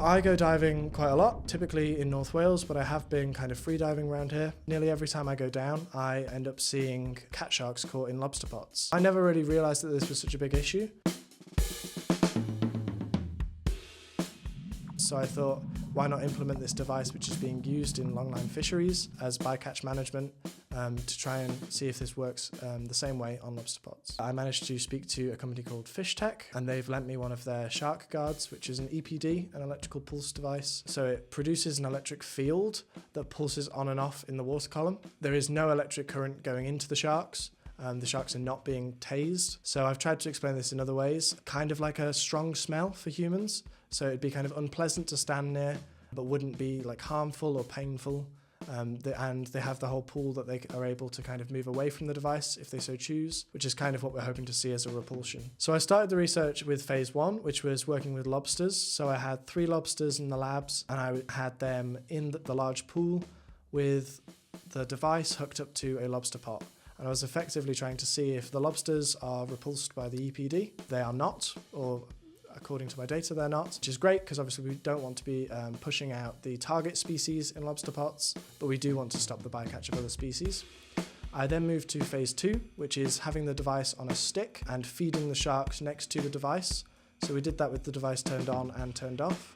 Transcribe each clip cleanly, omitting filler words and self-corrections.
I go diving quite a lot, typically in North Wales, but I have been kind of free diving around here. Nearly every time I go down, I end up seeing cat sharks caught in lobster pots. I never really realised that this was such a big issue. So I thought, why not implement this device which is being used in longline fisheries as bycatch management to try and see if this works the same way on lobster pots. I managed to speak to a company called Fishtek, and they've lent me one of their shark guards, which is an EPD, an electrical pulse device. So it produces an electric field that pulses on and off in the water column. There is no electric current going into the sharks. The sharks are not being tased. So I've tried to explain this in other ways, kind of like a strong smell for humans. So it'd be kind of unpleasant to stand near, but wouldn't be like harmful or painful. And they have the whole pool that they are able to kind of move away from the device if they so choose, which is kind of what we're hoping to see as a repulsion. So I started the research with phase 1, which was working with lobsters. So I had 3 lobsters in the labs, and I had them in the large pool with the device hooked up to a lobster pot. And I was effectively trying to see if the lobsters are repulsed by the EPD. They are not, or according to my data, they're not, which is great because obviously we don't want to be pushing out the target species in lobster pots, but we do want to stop the bycatch of other species. I then moved to phase 2, which is having the device on a stick and feeding the sharks next to the device. So we did that with the device turned on and turned off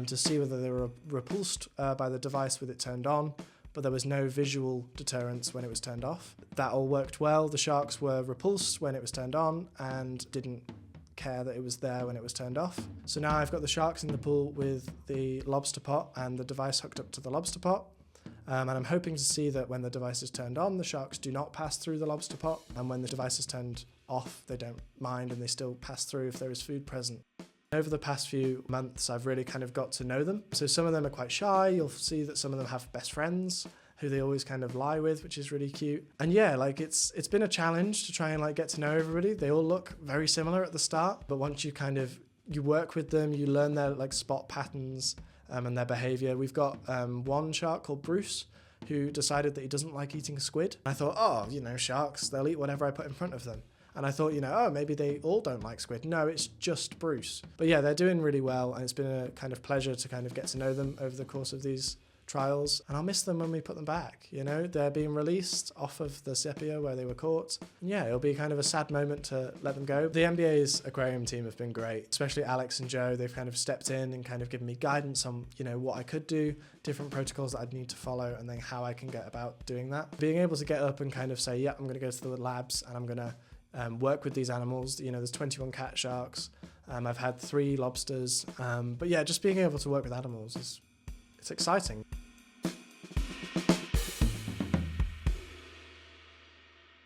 to see whether they were repulsed by the device with it turned on, but there was no visual deterrence when it was turned off. That all worked well. The sharks were repulsed when it was turned on and didn't care that it was there when it was turned off. So now I've got the sharks in the pool with the lobster pot and the device hooked up to the lobster pot. And I'm hoping to see that when the device is turned on, the sharks do not pass through the lobster pot, and when the device is turned off, they don't mind and they still pass through if there is food present. Over the past few months, I've really kind of got to know them. So some of them are quite shy. You'll see that some of them have best friends who they always kind of lie with, which is really cute. And yeah, like it's been a challenge to try and like get to know everybody. They all look very similar at the start, but once you work with them, you learn their like spot patterns and their behavior. We've got one shark called Bruce who decided that he doesn't like eating squid. I thought, oh, sharks, they'll eat whatever I put in front of them. And I thought, maybe they all don't like squid. No, it's just Bruce. But yeah, they're doing really well, and it's been a kind of pleasure to kind of get to know them over the course of these trials. And I'll miss them when we put them back. They're being released off of the sepia where they were caught. And yeah, it'll be kind of a sad moment to let them go. The NBA's aquarium team have been great, especially Alex and Joe. They've kind of stepped in and kind of given me guidance on, what I could do, different protocols that I'd need to follow, and then how I can get about doing that. Being able to get up and kind of say, yeah, I'm going to go to the labs and I'm going to work with these animals. There's 21 cat sharks. I've had 3 lobsters. But yeah, just being able to work with animals it's exciting.